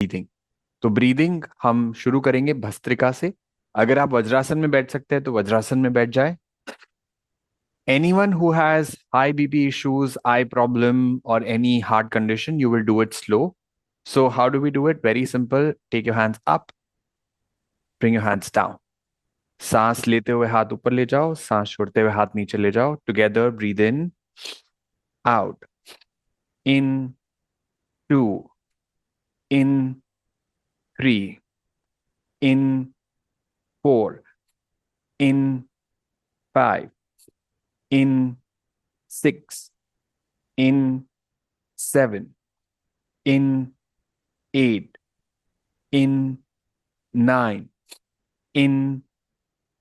Breathing. तो breathing हम शुरू करेंगे भस्त्रिका से। अगर आप वज्रासन में बैठ सकते हैं तो वज्रासन में बैठ जाए। Anyone who has high BP issues, eye problem, or any heart condition, you will do it slow. So, how do we do it? Very simple. Take your hands up, bring your hands down. सांस लेते हुए हाथ ऊपर ले जाओ, सांस छोड़ते हुए हाथ नीचे ले जाओ. Together, breathe in, out, in, two, in, three, in, four, in, five, in, six, in, seven, in, eight, in, nine, in,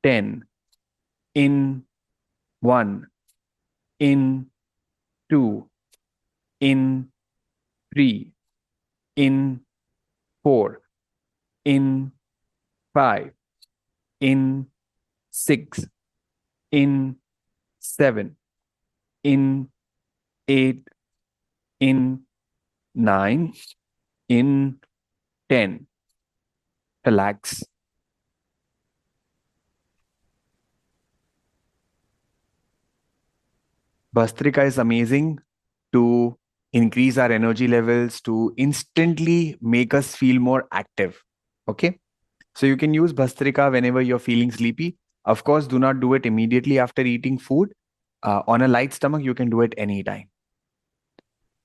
10, in, one, in, two, in, three, in, four, in, five, in, six, in, seven, in, eight, in, nine, in, 10. Relax. Bhastrika is amazing to increase our energy levels, to instantly make us feel more active. Okay. So you can use Bhastrika whenever you're feeling sleepy. Of course, do not do it immediately after eating food. On a light stomach, you can do it anytime.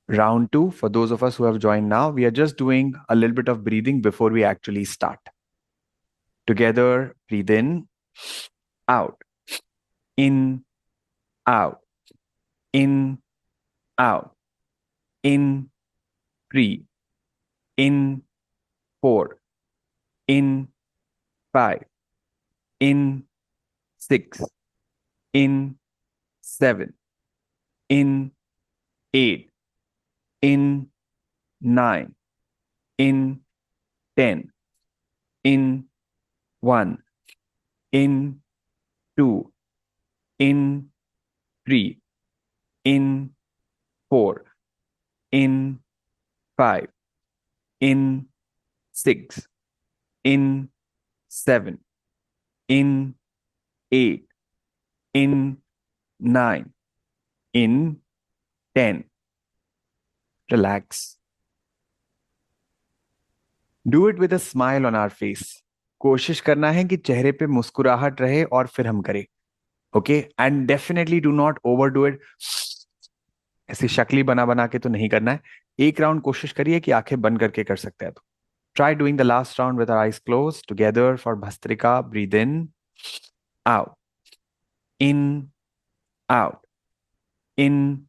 Round two, for those of us who have joined now, we are just doing a little bit of breathing before we actually start. Together, breathe in, out, in, out, in, out, in, three, in, four, in, five, in, six, in, seven, in, eight, in, nine, in, 10, in, one, in, two, in, three, in, four, in, five, in, six, in, seven, in, eight, in, nine, in, 10. Relax. Do it with a smile on our face. कोशिश करना है कि चेहरे पे मुस्कुराहट रहे और फिर हम करें. Okay, and definitely do not over do it. ऐसी शक्ली बना बना के तो नहीं करना है. एक राउंड कोशिश करिए कि आंखें बंद करके कर सकते हैं तो. Try doing the last round with our eyes closed. Together for Bhastrika, breathe in, out, in, out, in,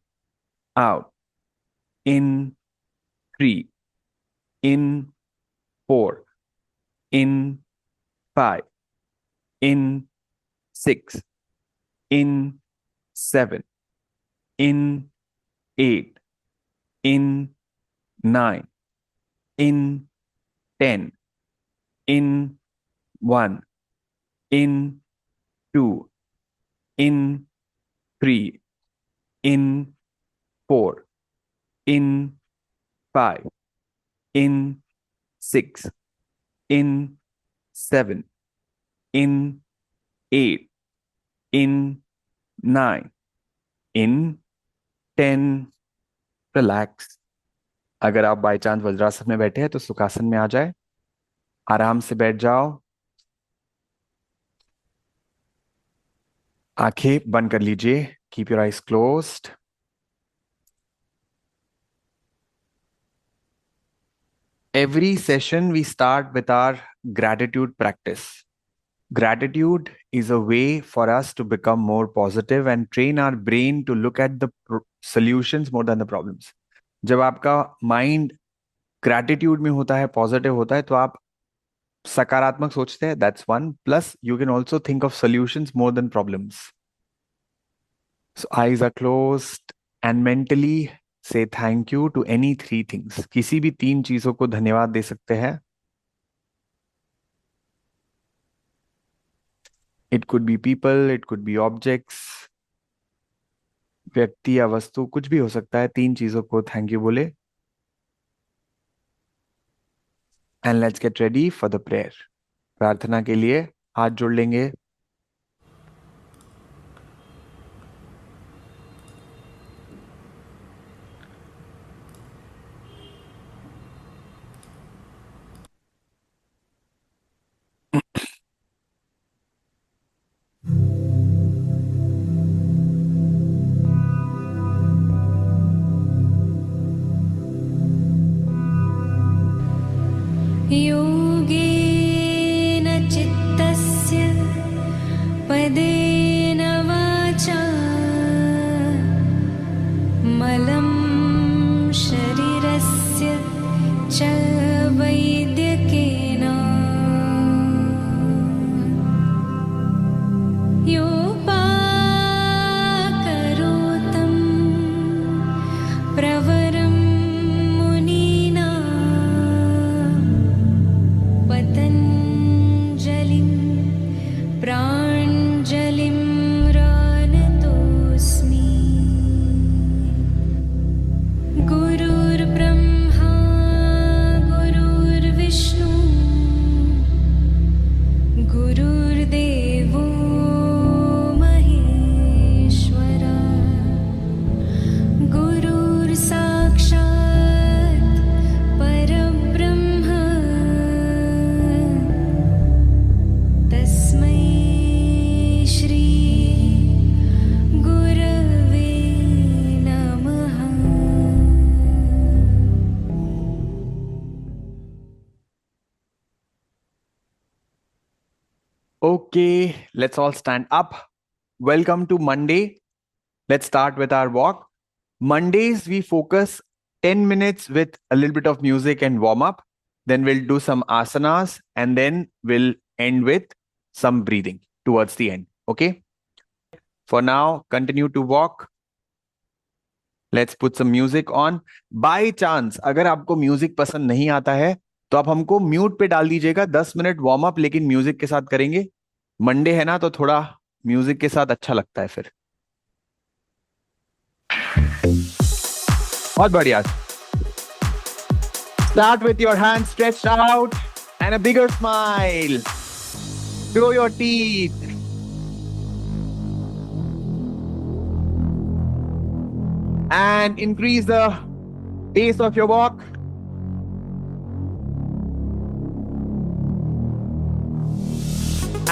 out, in, three, in, four, in, five, in, six, in, seven, in, eight, in, nine, in, 10, in, one, in, two, in, three, in, four, in, five, in, six, in, seven, in, eight, in, nine, in, 10. Relax. अगर आप by chance vajrasana में बैठे हैं तो सुखासन में आ जाए. आराम से बैठ जाओ. आंखें बंद कर लीजिए. Keep your eyes closed. Every session we start with our gratitude practice. Gratitude is a way for us to become more positive and train our brain to look at the solutions more than the problems. जब आपका mind gratitude में होता है, positive होता है, तो आप सकारात्मक सोचते हैं. That's one. Plus you can also think of solutions more than problems. So eyes are closed and mentally say thank you to any three things. किसी भी तीन चीजों को धन्यवाद दे सकते हैं. It could be people, it could be objects, व्यक्ति या वस्तु, कुछ भी हो सकता है. तीन चीजों को थैंक यू बोले. And let's get ready for the prayer. प्रार्थना के लिए हाथ जोड़ लेंगे. योगेन चित्तस्य पदेन वाचा मलं शरीरस्य च वैद्यकेन योपाकरोतं प्रवरं मुनीना पतञ्जलिं प्राञ्जलिं रानतोऽस्मि. गुरुर्ब्रह्मा गुरुर्विष्णु गुरुर्देवो महेश्वरा गुरुर्साक्षात् परब्रह्म तस्मै श्री गुरवे नमः. Okay, let's all stand up. Welcome to Monday. Let's start with our walk. Mondays, we focus 10 minutes with a little bit of music and warm up. Then we'll do some asanas and then we'll end with some breathing towards the end. Okay? For now, continue to walk. Let's put some music on. By chance, अगर आपको music पसंद नहीं आता है तो आप हमको mute पे डाल दीजिएगा. 10 मिनट वार्म अप लेकिन म्यूजिक के साथ करेंगे. मंडे है ना, तो थोड़ा म्यूजिक के साथ अच्छा लगता है फिर. बहुत बढ़िया. Start with your hands stretched out and a bigger smile. Show your teeth. And increase the pace of your walk.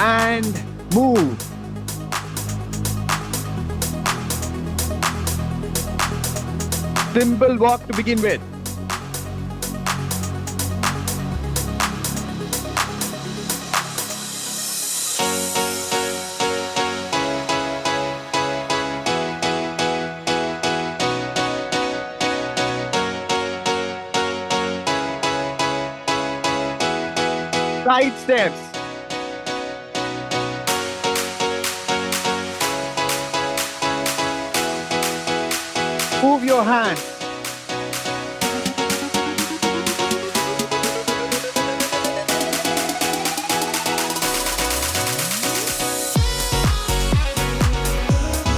And move. Simple walk to begin with. Side steps. Move your hands.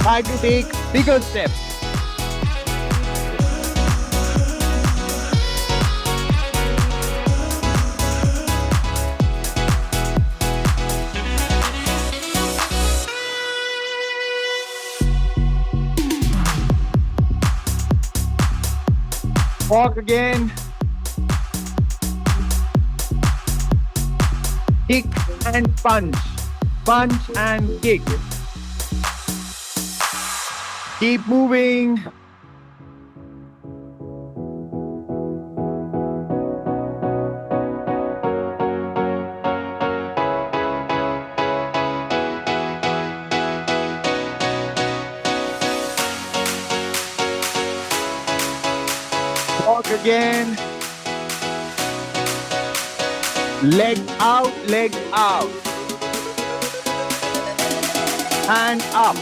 Try to take bigger steps. Walk again. Kick and punch. Punch and kick. Keep moving. Walk again. Leg out, leg out. Hand up.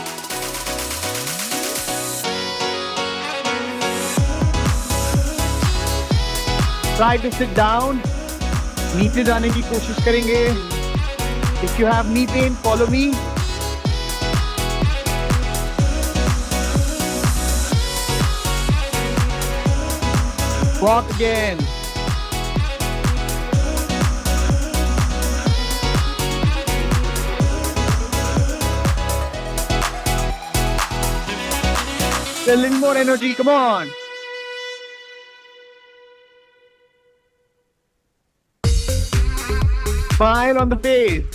Try to sit down. नीचे जाने की कोशिश करेंगे. If you have knee pain, follow me. Walk again. A little more energy, come on. Smile on the face.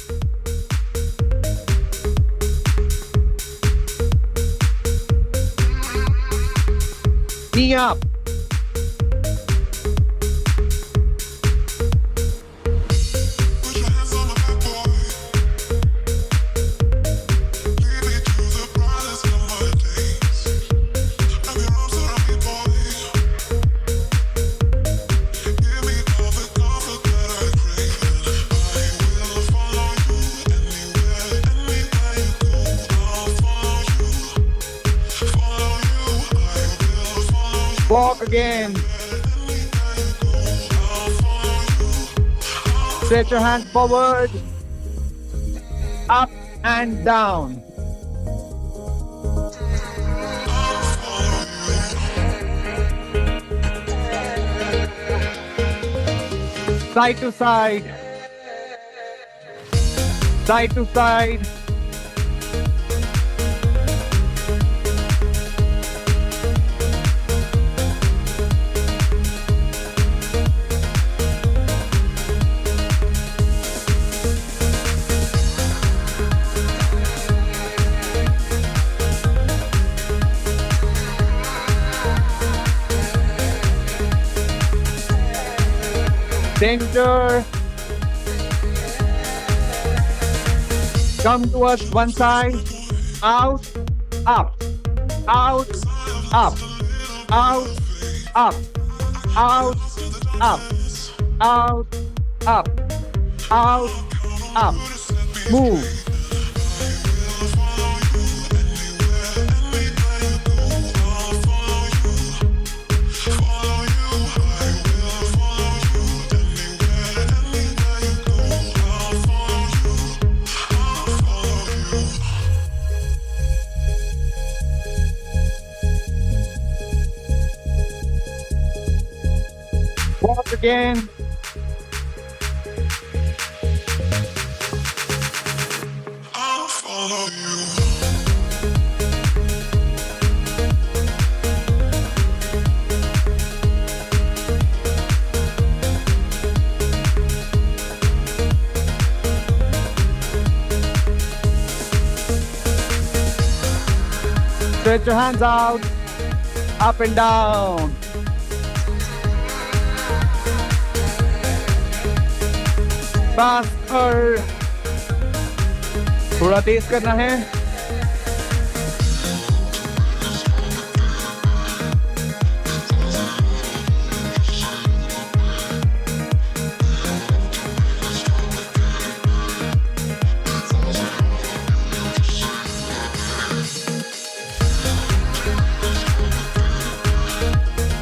Knee up. Put your hands on my back, boy. Lead me to the brightest of my days. Wrap your arms around me, boy. Give me all the comfort that I crave. I will follow you anywhere, anywhere you go. I'll follow you. Follow you. I will follow you. Walk again. Stretch your hands forward. Up and down. Side to side. Side to side. Center. Come towards one side. Out, up, out, up, out, up, out, up, out, up, out, up. Move. Walk again. I'll follow you. Stretch your hands out. Up and down. Faster. थोड़ा तेज करना है.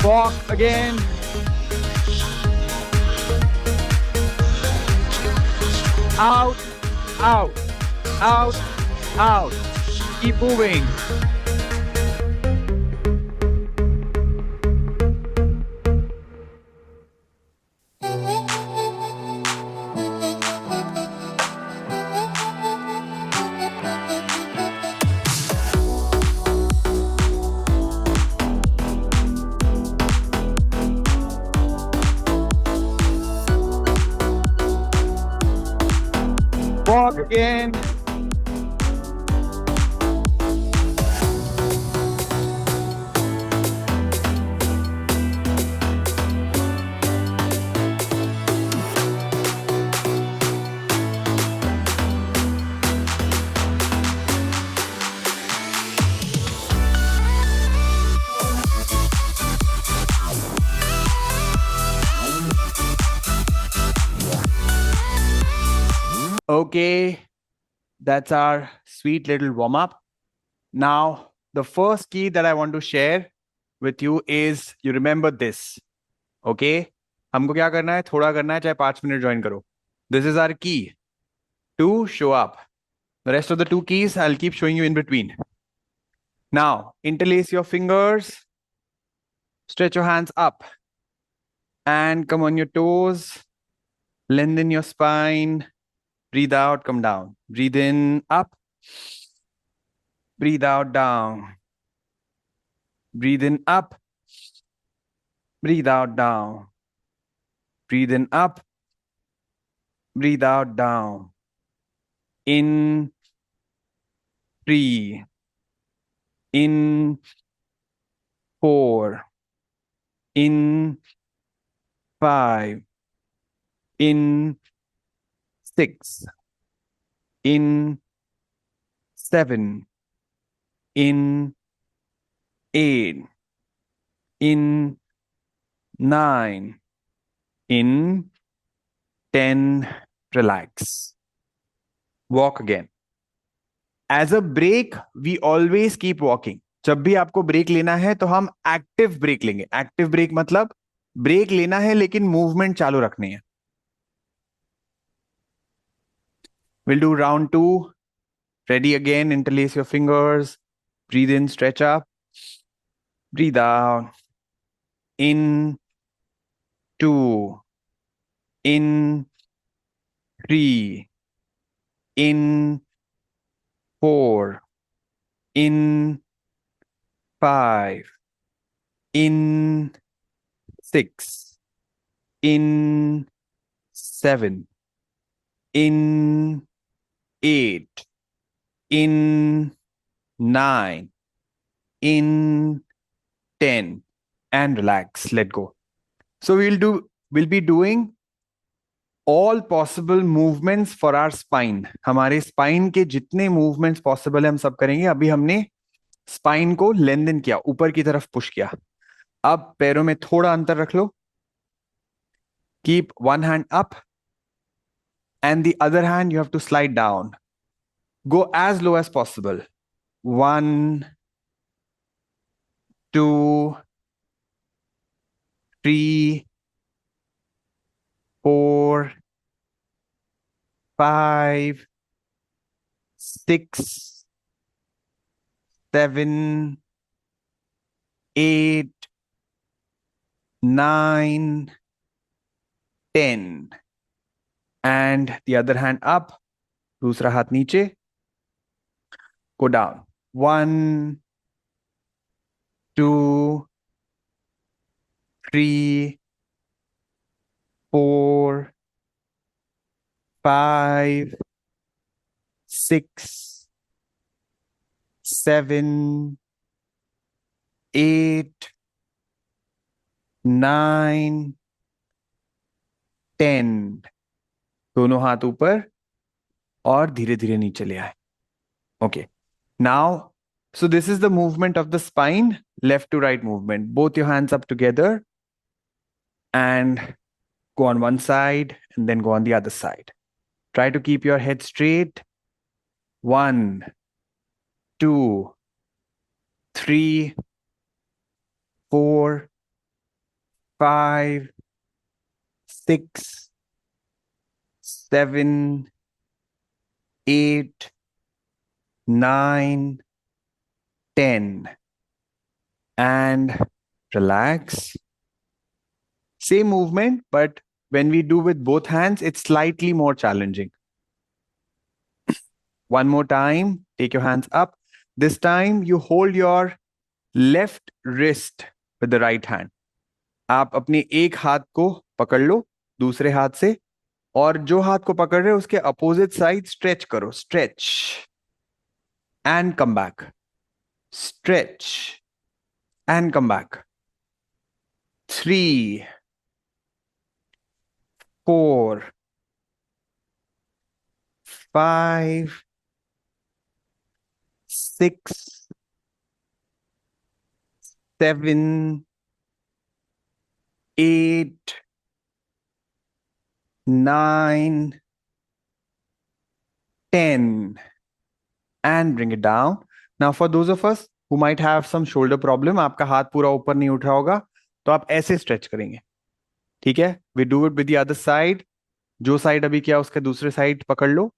Walk again. Out, out, out, out. Keep moving. Walk again. Okay, that's our sweet little warm up. Now, the first key that I want to share with you is you remember this. Okay? हमको क्या करना है? थोड़ा करना है, चाहे 5 minute join करो. This is our key to show up. The rest of the 2 keys I'll keep showing you in between. Now, interlace your fingers, stretch your hands up, and come on your toes, lengthen your spine. Breathe out, come down. Breathe in, up. Breathe out, down. Breathe in up. Breathe out down. Breathe in up. Breathe out down. In 3. In 4. In 5. In 6. In 7. In 8. In 9. In 10. Relax. Walk again. As a break, we always keep walking. जब भी आपको break लेना है तो हम active break लेंगे. Active break मतलब break लेना है लेकिन मूवमेंट चालू रखनी है. We'll do round 2. Ready again. Interlace your fingers. Breathe in, stretch up. Breathe out. In 2. In 3. In 4. In 5. In 6. In 7. In 8. In 9. In 10. And relax. Let go. So we'll be doing all possible movements for our spine. हमारे spine के जितने movements possible है हम सब करेंगे. अभी हमने spine को lengthen किया, ऊपर की तरफ push किया. अब पैरों में थोड़ा अंतर रख लो. Keep one hand up and the other hand you have to slide down. Go as low as possible. 1, 2, 3, 4, 5, 6, 7, 8, 9, 10. And the other hand up. दूसरा हाथ नीचे. Go down. 1, 2, 3, 4, 5, 6, 7, 8, 9, 10. दोनों हाथ ऊपर और धीरे धीरे नीचे ले आए. Okay. Now, so this is the movement of the spine, left to right movement. Both your hands up together and go on one side and then go on the other side. Try to keep your head straight. 1, 2, 3, 4, 5, 6, 7, 8, 9, 10. And relax. Same movement, but when we do with both hands, it's slightly more challenging. One more time, take your hands up. This time you hold your left wrist with the right hand. आप अपने एक हाथ को पकड़ लो दूसरे हाथ से और जो हाथ को पकड़ रहे हो उसके अपोजिट साइड स्ट्रेच करो. Stretch and come back. Stretch and come back. 3, 4, 5, 6, 7, 8, 9, 10. And bring it down. Now for those of us who might have some shoulder problem, आपका हाथ पूरा ऊपर नहीं उठ रहा होगा तो आप ऐसे स्ट्रेच करेंगे. ठीक है. We do it with the other side. जो साइड अभी किया उसके दूसरे साइड पकड़ लो.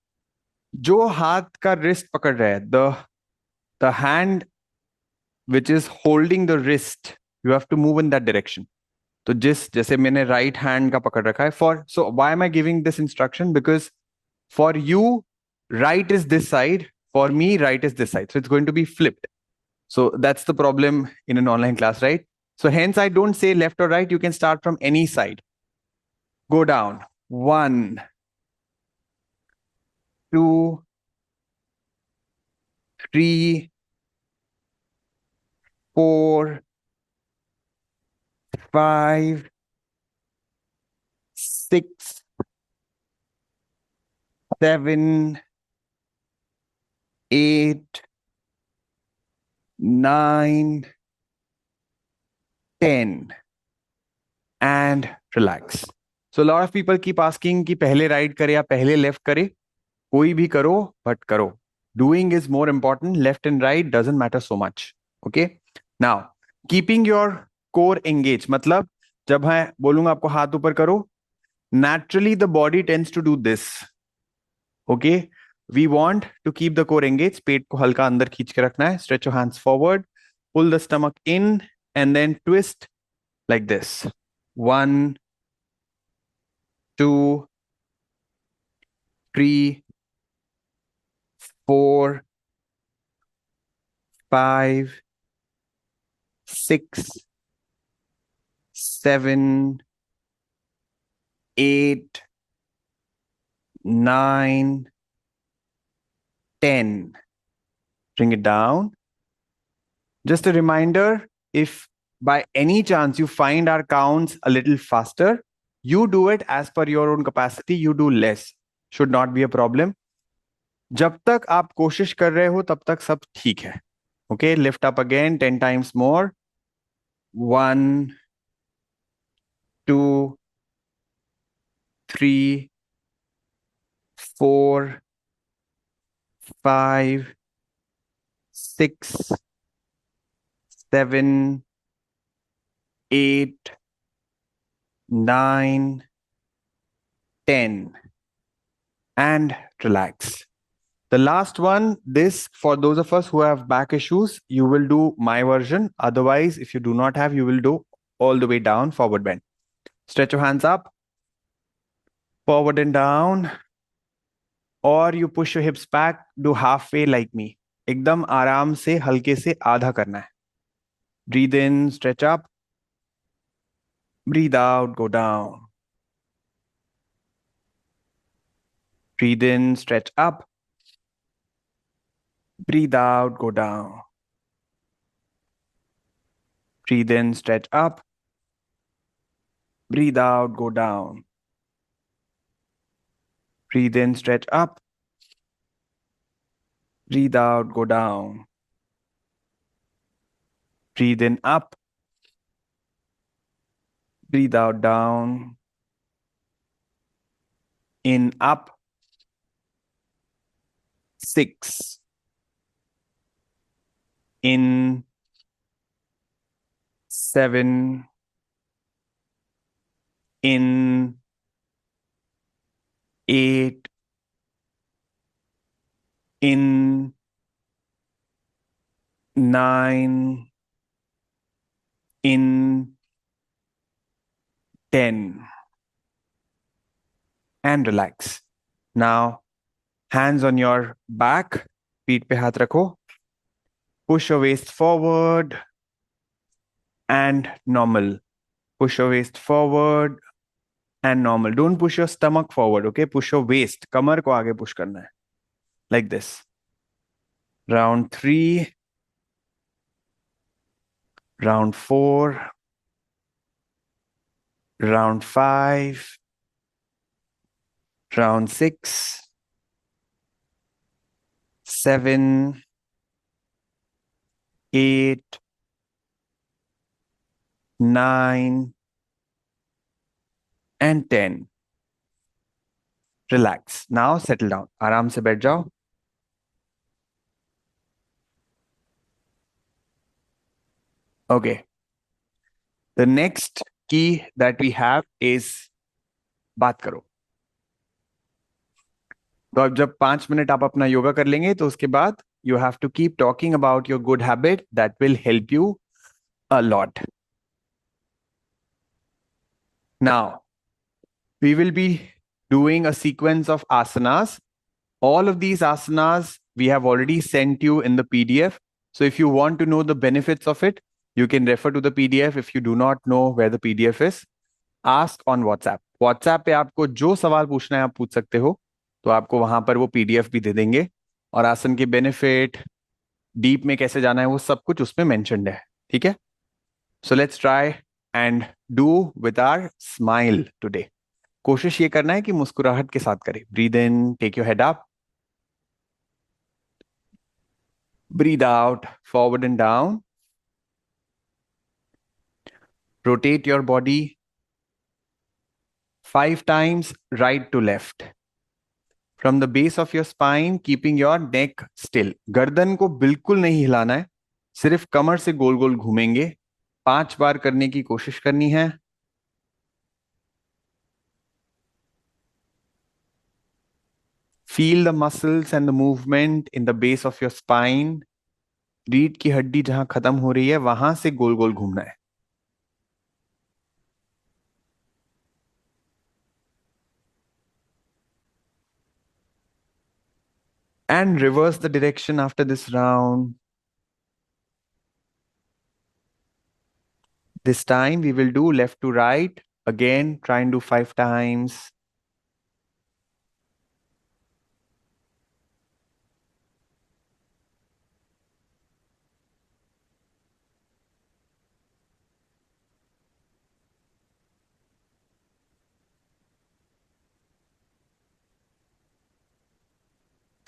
जो हाथ का रिस्ट पकड़ रहा है, the hand which is holding the wrist, you have to move in that direction. तो जैसे मैंने right hand का पकड़ रखा है. So why am I giving this instruction? Because for you, right is this side. For me, right is this side. So it's going to be flipped. So that's the problem in an online class, right? So hence I don't say left or right. You can start from any side. Go down. 1, 2, 3, 4, 5, 6, 7, 8, 9, 10, and relax. So a lot of people keep asking कि पहले right करे या पहले left करे. कोई भी करो but करो. Doing is more important. Left and right doesn't matter so much. Okay. Now keeping your core engaged. मतलब जब मैं बोलूंगा आपको हाथ ऊपर करो, naturally the body tends to do this. Okay. We want to keep the core engaged. पेट को हल्का अंदर खींच के रखना है. Stretch your hands forward. Pull the stomach in and then twist like this. 1, 2, 3, 4, 5, 6, 7, 8, 9, 10. Bring it down. Just a reminder, if by any chance you find our counts a little faster, you do it as per your own capacity. You do less. Should not be a problem. जब तक आप कोशिश कर रहे हो तब तक सब ठीक है. Okay, lift up again 10 times more. 1, 2, 3, 4, 5, 6, 7, 8, 9, 10, and relax. The last one, this for those of us who have back issues, you will do my version. Otherwise, if you do not have, you will do all the way down, forward bend. Stretch your hands up, forward and down, or you push your hips back, do halfway like me. एकदम आराम से हल्के से आधा करना है. Breathe in, stretch up. Breathe out, go down. Breathe in, stretch up. Breathe out, go down. Breathe in, stretch up. Breathe out, go down. Breathe in, stretch up. Breathe out, go down. Breathe in up. Breathe out, down. In, up. 6. In. 7. In. 8. In. 9. In. 10. And relax. Now, hands on your back. Feet पे हाथ रखो. Push your waist forward. And normal. Push your waist forward. And normal. Don't push your stomach forward, okay? Push your waist. कमर को आगे push करना है. Like this. Round 3. Round 4. Round 5. Round 6. 7. 8. 9. And 10. Relax. Now settle down. आराम से बैठ जाओ. Okay. The next key that we have is बात करो. तो अब जब 5 मिनट आप अपना योगा कर लेंगे तो उसके बाद you have to keep talking about your good habit that will help you a lot. Now, we will be doing a sequence of asanas. All of these asanas we have already sent you in the PDF. So if you want to know the benefits of it, you can refer to the PDF. If you do not know where the PDF is, ask on WhatsApp. WhatsApp पे आपको जो सवाल पूछना है आप पूछ सकते हो, तो आपको वहां पर वो PDF भी दे देंगे, और आसन के बेनिफिट, डीप में कैसे जाना है, वो सब कुछ उसमें मेंशन्ड है. ठीक है? So let's try and do with our smile today. कोशिश ये करना है कि मुस्कुराहट के साथ करें. Breathe in, take your head up. Breathe out, forward and down. Rotate your body 5 times right to left. From the base of your spine, keeping your neck still. गर्दन को बिल्कुल नहीं हिलाना है, सिर्फ कमर से गोल गोल घूमेंगे. 5 बार करने की कोशिश करनी है. Feel the muscles and the movement in the base of your spine. रीढ़ की हड्डी जहां खत्म हो रही है वहां से गोल गोल घूमना है. And reverse the direction after this round. This time we will do left to right. Again, try and do 5 times.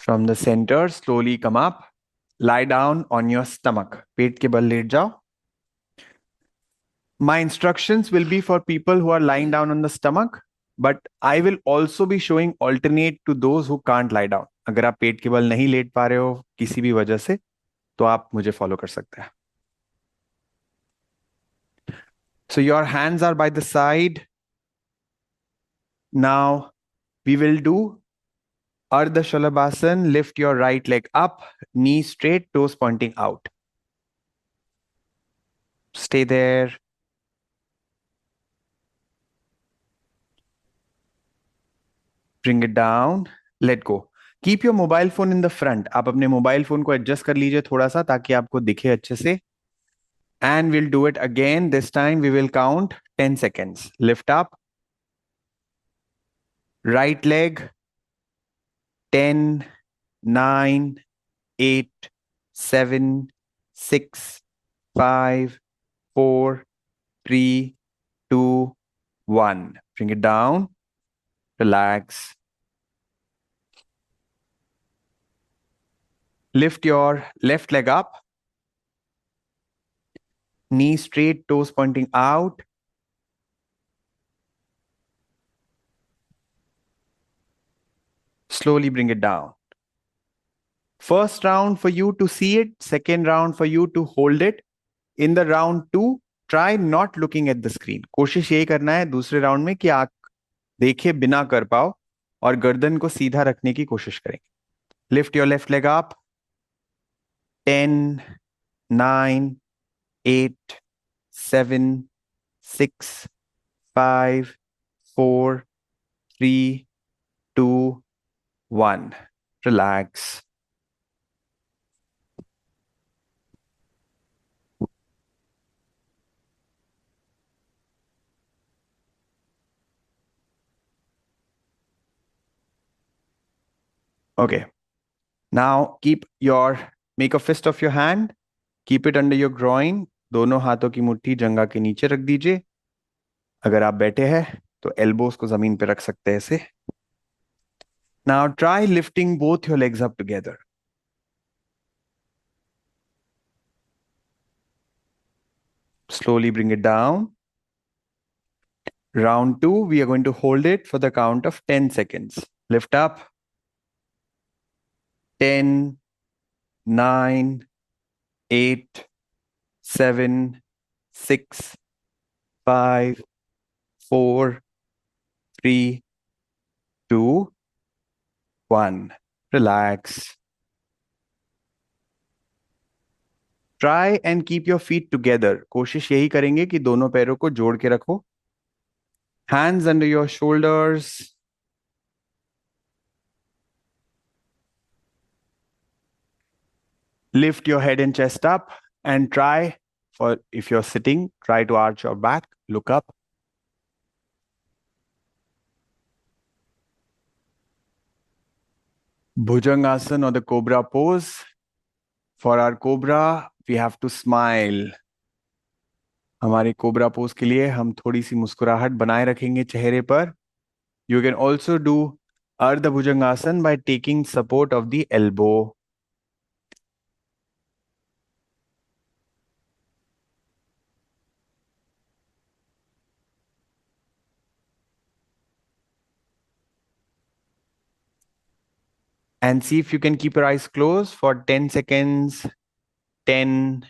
From the center, slowly come up. Lie down on your stomach. पेट के बल late जाओ. My instructions will be for people who are lying down on the stomach, but I will also be showing alternate to those who can't lie down. अगर आप पेट के बल नहीं late पा रहे हो किसी भी वजह से, तो आप मुझे फॉलो कर सकते हैं. So your hands are by the side. Now we will do Ardha Shalabhasan. Lift your right leg up, knee straight, toes pointing out. Stay there. Bring it down. Let go. Keep your mobile phone in the front. आप अपने mobile phone को adjust कर लीजिए थोड़ा सा ताकि आपको दिखे अच्छे से. And we'll do it again. This time we will count 10 seconds. Lift up. Right leg. 10, 9, 8, 7, 6, 5, 4, 3, 2, 1. Bring it down. Relax. Lift your left leg up. Knee straight, toes pointing out. Slowly bring it down. First round for you to see it. Second round for you to hold it. In the round 2, try not looking at the screen. कोशिश यही करना है दूसरे round में कि आप देखे बिना कर पाओ और गर्दन को सीधा रखने की कोशिश करें. Lift your left leg up. 10, 9, 8, 7, 6, 5, 4, 3, 2, 1. Relax. Okay. Now make a fist of your hand. Keep it under your groin. दोनों हाथों की मुट्ठी जंघा के नीचे रख दीजिए. अगर आप बैठे हैं तो एल्बोस को जमीन पे रख सकते हैं ऐसे. Now try lifting both your legs up together. Slowly bring it down. Round 2, we are going to hold it for the count of 10 seconds. Lift up. 10, 9, 8, 7, 6, 5, 4, 3, 2, 1. Relax. Try and keep your feet together. कोशिश यही करेंगे कि दोनों पैरों को जोड़ के रखो. Hands under your shoulders. Lift your head and chest up and try for, if you're sitting, try to arch your back, look up. Bhujangasana or the cobra pose. For our cobra, we have to smile. हमारे cobra pose के लिए हम थोड़ी सी मुस्कुराहट बनाए रखेंगे चेहरे पर. You can also do Ardha Bhujangasana by taking support of the elbow. And see if you can keep your eyes closed for 10 seconds. 10,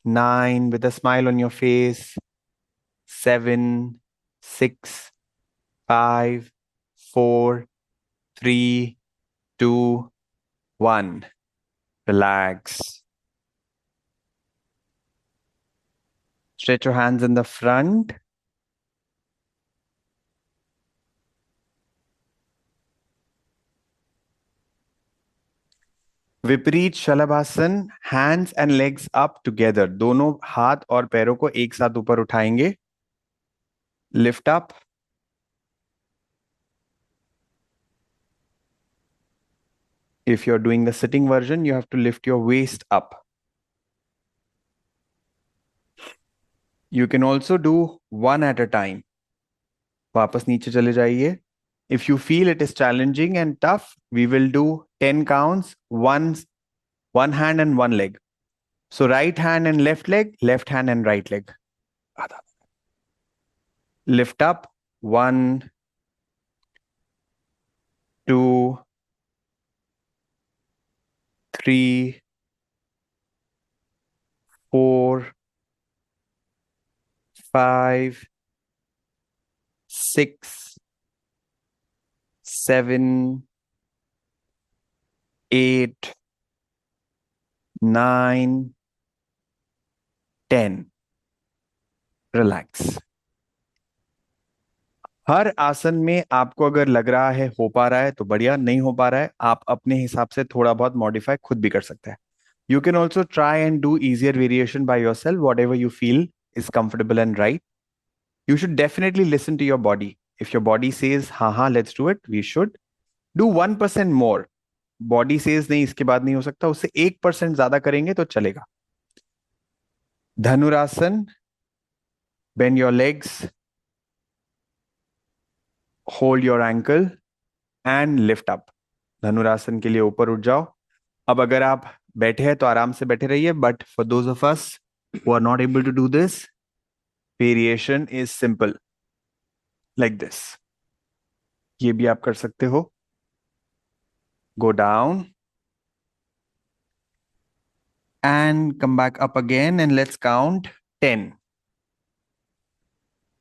9, with a smile on your face. 7, 6, 5, 4, 3, 2, 1. Relax. Stretch your hands in the front. विपरीत शलभासन, hands and legs up together. दोनों हाथ और पैरों को एक साथ ऊपर उठाएंगे. Lift up. If you're doing the sitting version, you have to lift your waist up. You can also do one at a time. वापस नीचे चले जाइए. If you feel it is challenging and tough, we will do 10 counts, one hand and one leg. So right hand and left leg, left hand and right leg. Lift up. 1, 2, 3, 4, 5, 6, 7, 8, 9, 10. Relax. हर आसन में आपको अगर लग रहा है हो पा रहा है तो बढ़िया, नहीं हो पा रहा है आप अपने हिसाब से थोड़ा बहुत मॉडिफाई खुद भी कर सकते हैं. You can also try and do easier variation by yourself, what ever you feel is comfortable and right. You should definitely listen to your body. If your body says, हाँ, let's do it, we should do 1% more. Body says, नहीं, इसके बाद नहीं हो सकता, उससे 1% ज्यादा करेंगे तो चलेगा. धनुरासन, bend your legs, hold your ankle and lift up. धनुरासन के लिए ऊपर उठ जाओ. अब अगर आप बैठे हैं तो आराम से बैठे रहिए, but for those of us who are not able to do this, variation is simple like this. ये भी आप कर सकते हो. Go down and come back up again and let's count 10.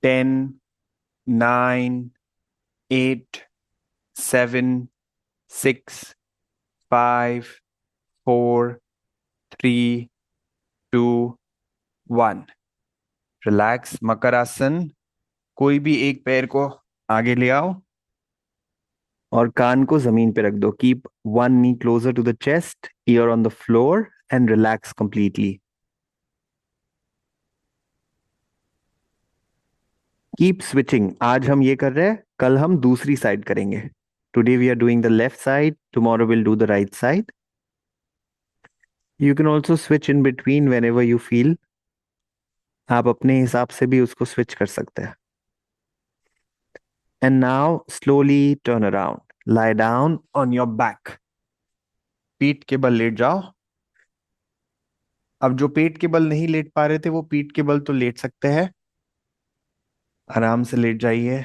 10, 9, 8, 7, 6, 5, 4, 3, 2, 1. Relax. Makarasana. कोई भी एक पैर को आगे ले आओ और कान को जमीन पे रख दो. Keep one knee closer to the chest, ear on the floor and relax completely. Keep switching. आज हम ये कर रहे हैं, कल हम दूसरी साइड करेंगे. Today we are doing the left side, tomorrow we'll do the right side. You can also switch in between whenever you feel. आप अपने हिसाब से भी उसको switch कर सकते हैं. And now slowly turn around. Lie down on your back. पीठ के बल लेट जाओ. अब जो पेट के बल नहीं लेट पा रहे थे वो पीठ के बल तो लेट सकते हैं. आराम से लेट जाइए.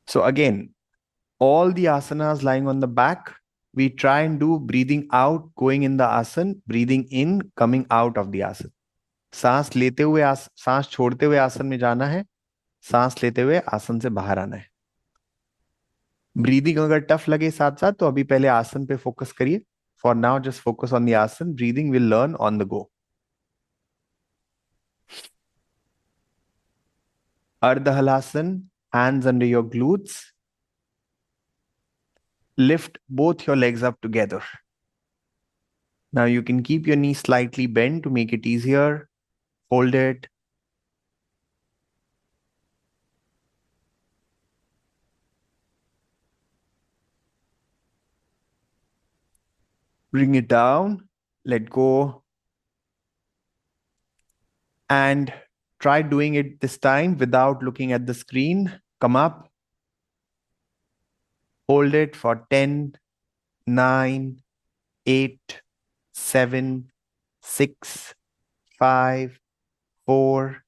So again, all the asanas lying on the back, we try and do breathing out, going in the asana, breathing in, coming out of the asana. सांस लेते हुए सांस छोड़ते हुए आसन में जाना है, सांस लेते हुए आसन से बाहर आना है. ब्रीदिंग अगर टफ लगे साथ साथ तो अभी पहले आसन पे फोकस करिए. For now just focus on the asana. Breathing will learn on the go. Ardha halasana, hands under your glutes. Lift both your legs up together. Now you can keep your knee slightly bent to make it easier. Hold it. Bring it down. Let go. And try doing it this time without looking at the screen. Come up. Hold it for 10, 9, 8, 7, 6, 5, 4,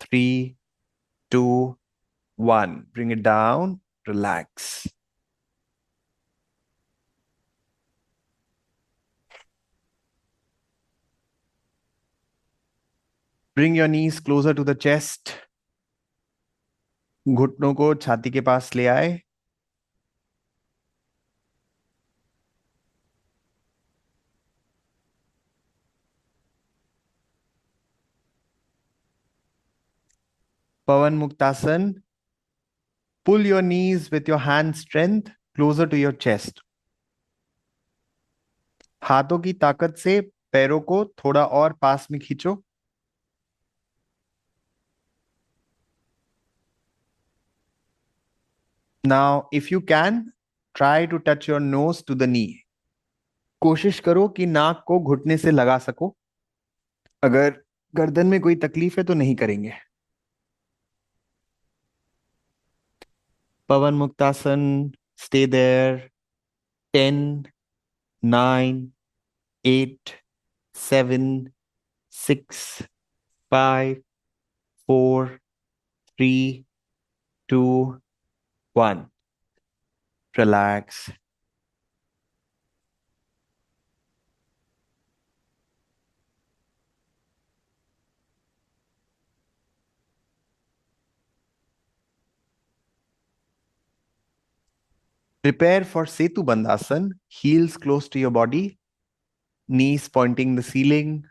3, 2, 1. Bring it down. Relax. Bring your knees closer to the chest. घुटनों को छाती के पास ले आए. Pavan Muktasan. Pull your knees with your hand strength closer to your chest. हाथों की ताकत से पैरों को थोड़ा और पास में खींचो. Now, if you can, try to touch your nose to the knee. कोशिश करो कि नाक को घुटने से लगा सको. अगर गर्दन में कोई तकलीफ है तो नहीं करेंगे. पवन muktasana, stay there. 10, 9, 8, 7, 6, 5, 4, 3, 2, 1. Relax. Prepare for Setu Bandhasan, heels close to your body, knees pointing the ceiling.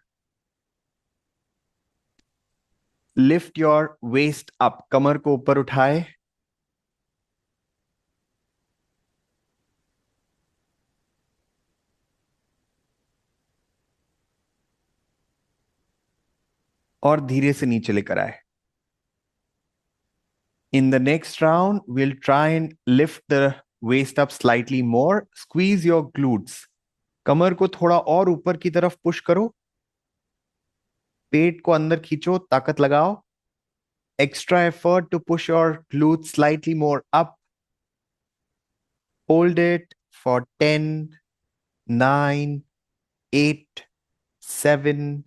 Lift your waist up, कमर को ऊपर उठाए. और धीरे से नीचे लेकर आए. In the next round, we'll try and lift the waist up slightly more. Squeeze your glutes. कमर को थोड़ा और ऊपर की तरफ पुश करो. पेट को अंदर खींचो, ताकत लगाओ. Extra effort to push your glutes slightly more up. Hold it for 10, 9, 8, 7,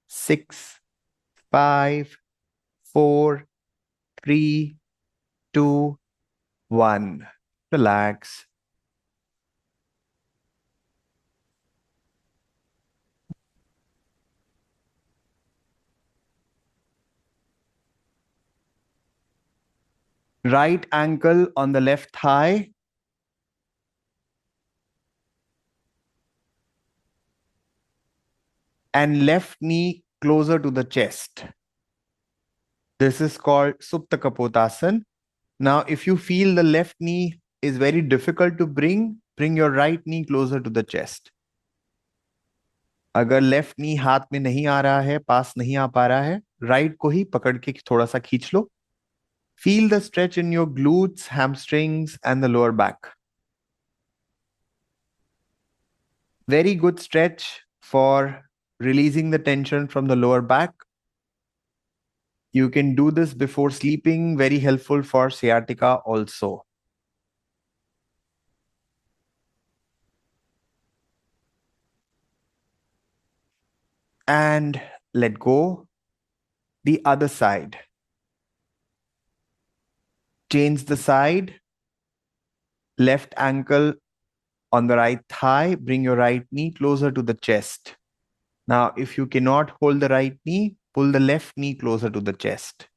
6, 5, 4, 3, 2, 1. Relax. Right ankle on the left thigh. And left knee closer to the chest. This is called Supta Kapotasana. Now, if you feel the left knee is very difficult to bring your right knee closer to the chest. अगर left नी हाथ में नहीं आ रहा है, पास नहीं आ पा रहा है, राइट को ही पकड़ के थोड़ा सा खींच लो. Feel the stretch in your glutes, hamstrings, and the lower back. Very good stretch for releasing the tension from the lower back. You can do this before sleeping, very helpful for sciatica also. And let go. The other side. Change the side. Left ankle on the right thigh. Bring your right knee closer to the chest. Now, if you cannot hold the right knee, pull the left knee closer to the chest.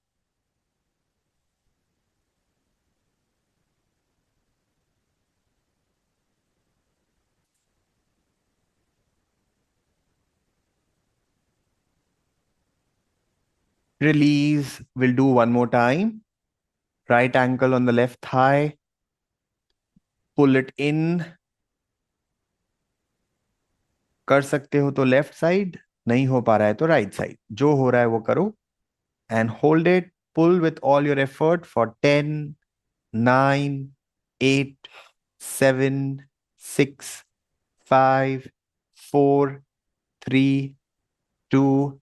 Release. We'll do one more time. Right ankle on the left thigh. Pull it in. कर सकते हो तो left side, नहीं हो पा रहा है तो राइट साइड, जो हो रहा है वो करो. And hold it, pull with all your effort for 10, 9, 8, 7, 6, 5, 4, 3, 2,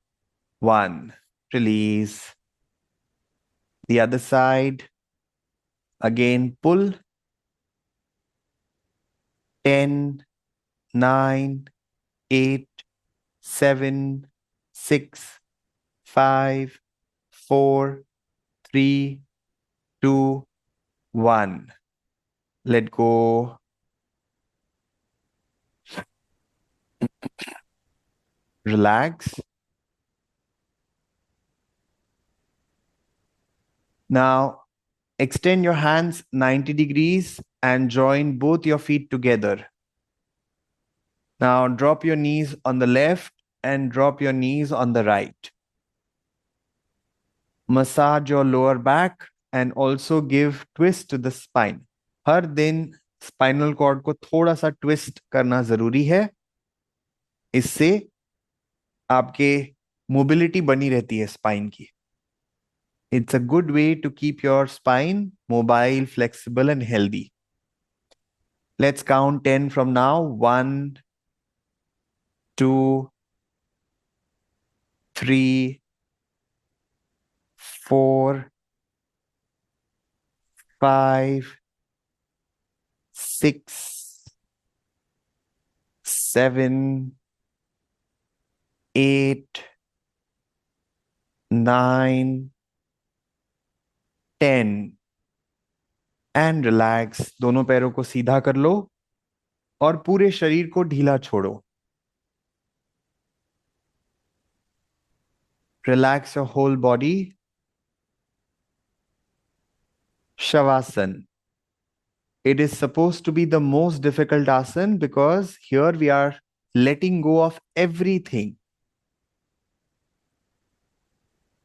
1. Release. The other side. Again, pull. 10, 9, 8, 7, 6, 5, 4, 3, 2, 1. Let go. Relax. Now, extend your hands 90 degrees and join both your feet together. Now, drop your knees on the left and drop your knees on the right. Massage your lower back and also give twist to the spine. हर दिन spinal cord को थोड़ा सा twist करना जरूरी है. इससे आपके mobility बनी रहती है स्पाइन की. It's a good way to keep your spine mobile, flexible, and healthy. Let's count 10 from now. 1, 2, 3, 4, 5, 6, 7, 8, 9, 10. And relax. दोनों पैरों को सीधा कर लो और पूरे शरीर को ढीला छोड़ो. Relax your whole body. Shavasana. It is supposed to be the most difficult asana because here we are letting go of everything.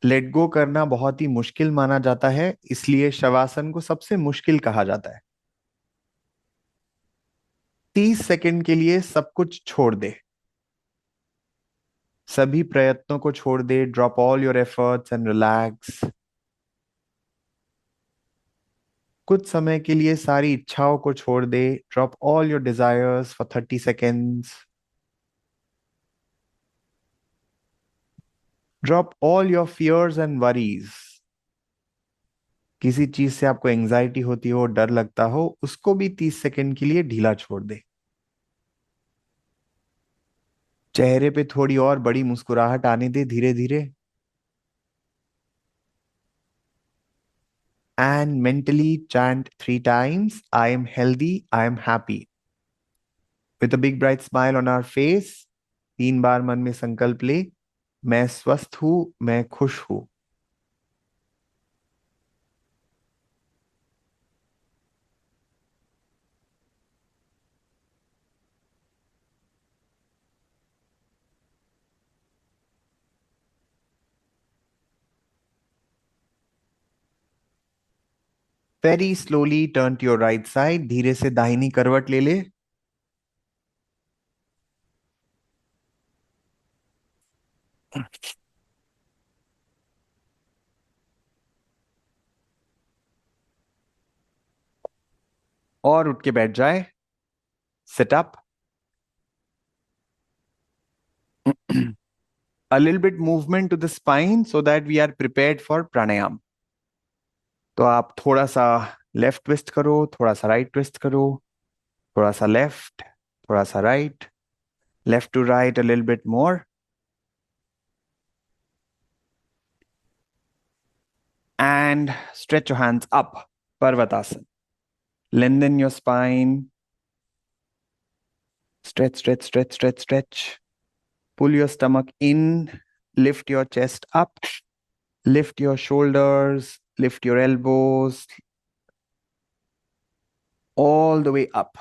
Let go करना बहुत ही मुश्किल माना जाता है, इसलिए शवासन को सबसे मुश्किल कहा जाता है. 30 सेकंड के लिए सब कुछ छोड़ दे. सभी प्रयत्नों को छोड़ दे. Drop all your efforts and relax. कुछ समय के लिए सारी इच्छाओं को छोड़ दे. Drop all your desires for 30 seconds. Drop all your fears and worries. किसी चीज से आपको एंजाइटी होती हो, डर लगता हो, उसको भी 30 सेकंड के लिए ढीला छोड़ दे. चेहरे पे थोड़ी और बड़ी मुस्कुराहट आने दे धीरे धीरे. And mentally chant 3 times, I am healthy, I am happy. With a big bright smile on our face, 3 बार मन में संकल्प ले, मैं स्वस्थ हूं, मैं खुश हूं. Very slowly turn to your right side. धीरे से दाहिनी करवट ले ले. और उठ के बैठ जाए. Sit up. A little bit movement to the spine so that we are prepared for pranayam. तो आप थोड़ा सा लेफ्ट ट्विस्ट करो, थोड़ा सा राइट ट्विस्ट करो, थोड़ा सा लेफ्ट, थोड़ा सा right, left to right, a little bit more. And stretch your hands up. Parvatasana. Lengthen your spine. Stretch, stretch, stretch, stretch, stretch. Pull your stomach in. Lift your chest up. Lift your shoulders. Lift your elbows. All the way up.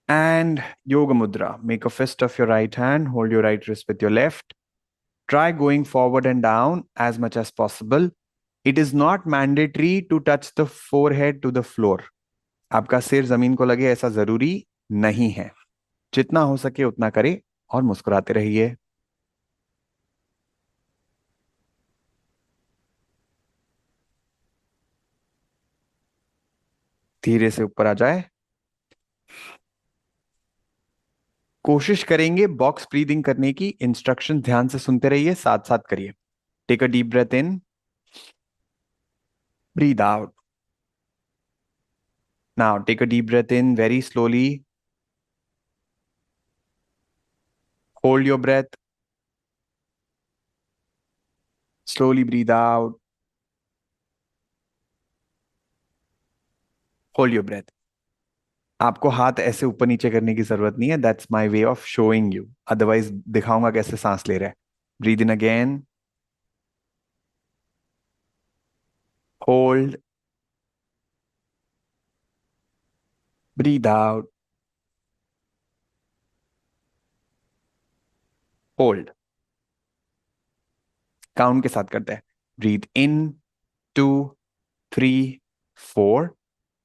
And Yoga Mudra. Make a fist of your right hand. Hold your right wrist with your left. Try going forward and down as much as possible. It is not mandatory to touch the forehead to the floor. आपका सिर जमीन को लगे ऐसा जरूरी नहीं है. जितना हो सके उतना करें और मुस्कुराते रहिए। धीरे से ऊपर आ जाए। कोशिश करेंगे बॉक्स ब्रीदिंग करने की। इंस्ट्रक्शन ध्यान से सुनते रहिए, साथ साथ करिए। Take a deep breath in, breathe out. Now take a deep breath in very slowly, hold your breath, slowly breathe out, hold your breath. आपको हाथ ऐसे ऊपर नीचे करने की जरूरत नहीं है, that's my way of showing you, otherwise दिखाऊंगा कैसे सांस ले रहा है। Breathe in again, hold, breathe out, hold. Count के साथ करते हैं। Breathe in 2 3 4,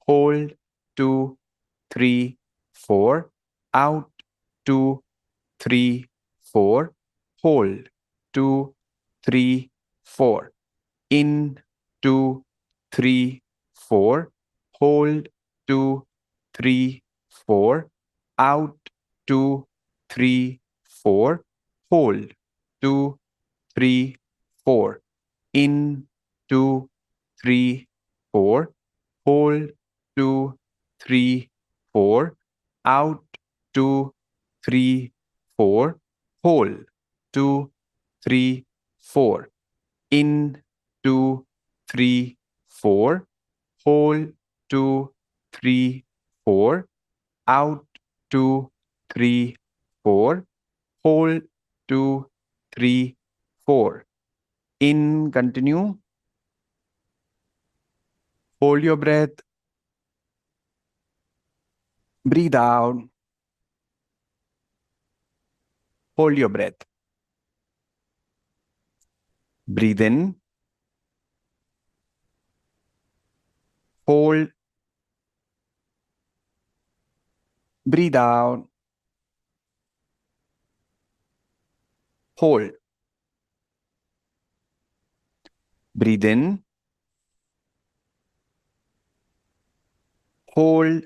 hold 2 3 4, out 2 3 4, hold 2 3 4, in 2 3 4, hold 2 3 4, out 2 3 4, hold 2 3 4, in 2 3 4, hold 2 3 4, out 2 3 4, hold 2 3 4, in 2 3 4, hold 2 3 4, out 2 3 4, hold 2 3 4, in, continue, hold your breath, breathe out, hold your breath, breathe in, hold, breathe out, hold, breathe in, hold,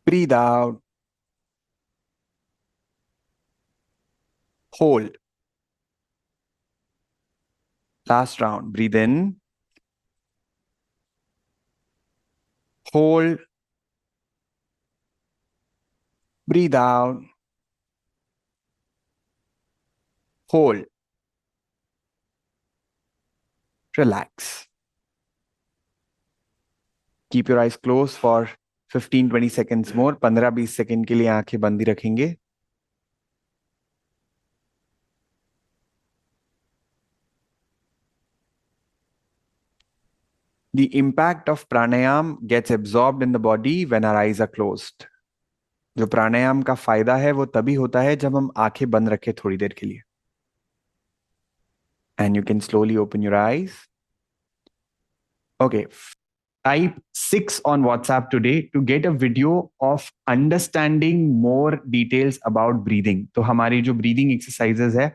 breathe out, hold. Last round. Breathe in, hold, breathe out, hold, relax. Keep your eyes closed for 15-20 seconds more. 15-20 second के लिए आंखें बंद ही रखेंगे। The impact of pranayam gets absorbed in the body when our eyes are closed. जो प्राणायाम का फायदा है वो तभी होता है जब हम आंखें बंद रखें थोड़ी देर के लिए। And you can slowly open your eyes. Okay. Type 6 on WhatsApp today to get a video of understanding more details about breathing. तो हमारी जो breathing exercises है